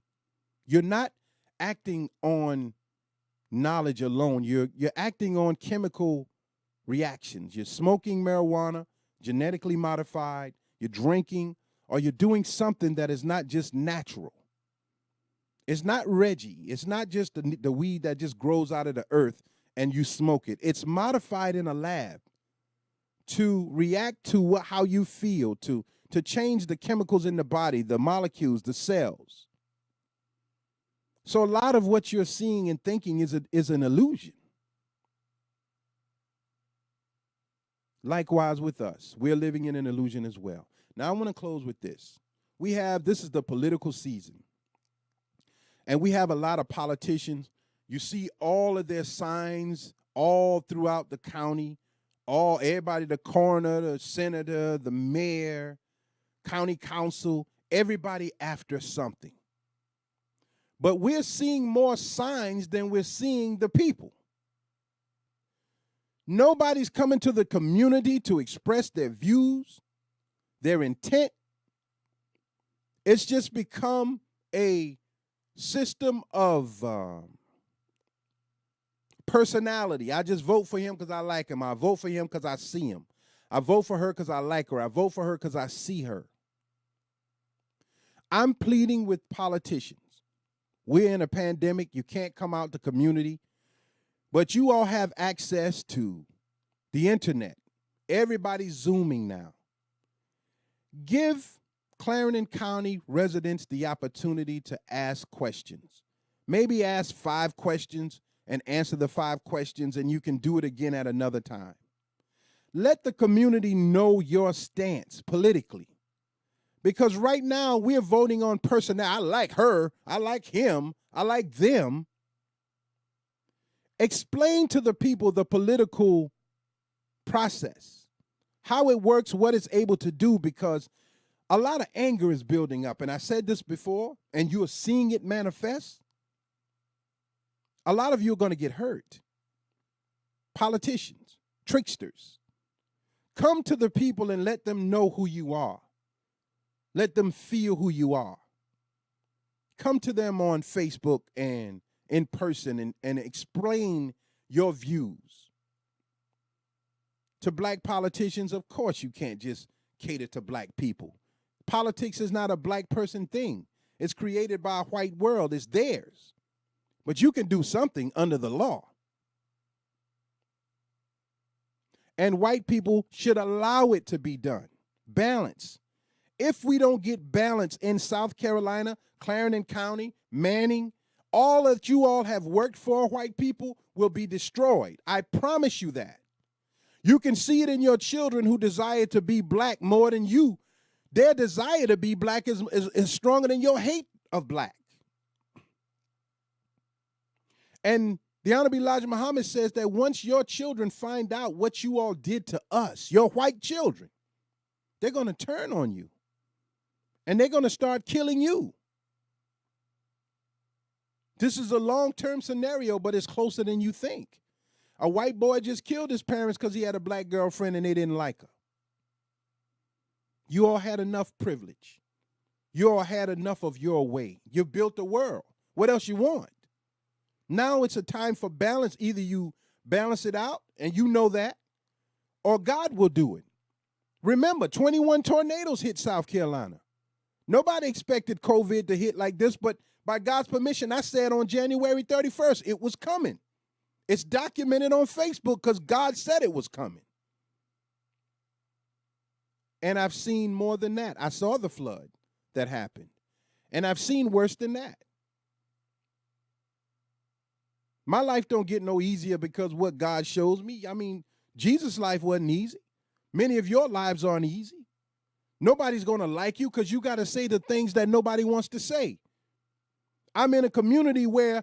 You're not acting on knowledge alone. You're acting on chemical reactions. You're smoking marijuana, genetically modified, you're drinking, or you're doing something that is not just natural. It's not Reggie. It's not just the weed that just grows out of the earth and you smoke it. It's modified in a lab to react to how you feel, to change the chemicals in the body, the molecules, the cells. So a lot of what you're seeing and thinking is an illusion. Likewise with us, we're living in an illusion as well. Now I want to close with this. This is the political season. And we have a lot of politicians. You see all of their signs all throughout the county, everybody, the coroner, the senator, the mayor, county council, everybody after something. But we're seeing more signs than we're seeing the people. Nobody's coming to the community to express their views, their intent. It's just become a system of personality. I just vote for him because I like him. I vote for him because I see him. I vote for her because I like her. I vote for her because I see her. I'm pleading with politicians. We're in a pandemic. You can't come out to community. But you all have access to the internet. Everybody's Zooming now. Give Clarendon County residents the opportunity to ask questions. Maybe ask 5 questions and answer the 5 questions, and you can do it again at another time. Let the community know your stance politically. Because right now we're voting on personnel. I like her. I like him. I like them. Explain to the people the political process, how it works, what it's able to do, because a lot of anger is building up. And I said this before, and you are seeing it manifest. A lot of you are going to get hurt. Politicians, tricksters. Come to the people and let them know who you are. Let them feel who you are. Come to them on Facebook and in person and explain your views. To black politicians, of course you can't just cater to black people. Politics is not a black person thing. It's created by a white world. It's theirs. But you can do something under the law. And white people should allow it to be done. Balance. If we don't get balance in South Carolina, Clarendon County, Manning, all that you all have worked for, white people, will be destroyed. I promise you that. You can see it in your children who desire to be black more than you. Their desire to be black is stronger than your hate of black. And the Honorable Elijah Muhammad says that once your children find out what you all did to us, your white children, they're going to turn on you. And they're going to start killing you. This is a long-term scenario, but it's closer than you think. A white boy just killed his parents because he had a black girlfriend and they didn't like her. You all had enough privilege. You all had enough of your way. You built a world. What else you want? Now it's a time for balance. Either you balance it out, and you know that, or God will do it. Remember, 21 tornadoes hit South Carolina. Nobody expected COVID to hit like this, but by God's permission, I said on January 31st, it was coming. It's documented on Facebook because God said it was coming. And I've seen more than that. I saw the flood that happened. And I've seen worse than that. My life don't get no easier because what God shows me. I mean, Jesus' life wasn't easy. Many of your lives aren't easy. Nobody's going to like you because you got to say the things that nobody wants to say. I'm in a community where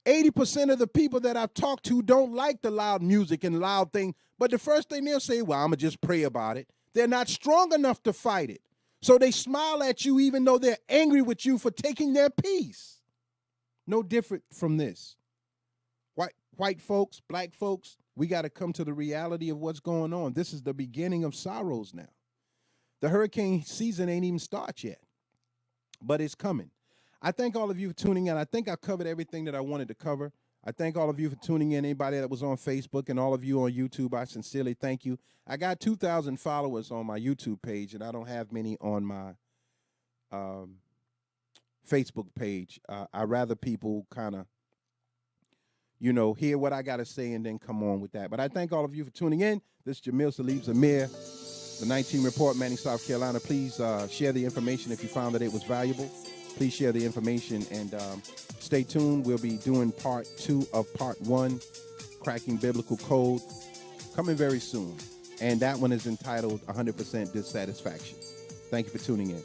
80% of the people that I've talked to don't like the loud music and loud thing. But the first thing they'll say, well, I'm going to just pray about it. They're not strong enough to fight it. So they smile at you even though they're angry with you for taking their peace. No different from this. White folks, black folks, we got to come to the reality of what's going on. This is the beginning of sorrows now. The hurricane season ain't even started yet, but it's coming. I thank all of you for tuning in. I think I covered everything that I wanted to cover. I thank all of you for tuning in, anybody that was on Facebook and all of you on YouTube. I sincerely thank you. I got 2,000 followers on my YouTube page, and I don't have many on my Facebook page. I rather people kind of, hear what I got to say and then come on with that. But I thank all of you for tuning in. This is Jamil Salib Zamir, the 19 Report, Manning, South Carolina. Please share the information if you found that it was valuable. Please share the information and stay tuned. We'll be doing part 2 of part 1, Cracking Biblical Code, coming very soon. And that one is entitled 100% Dissatisfaction. Thank you for tuning in.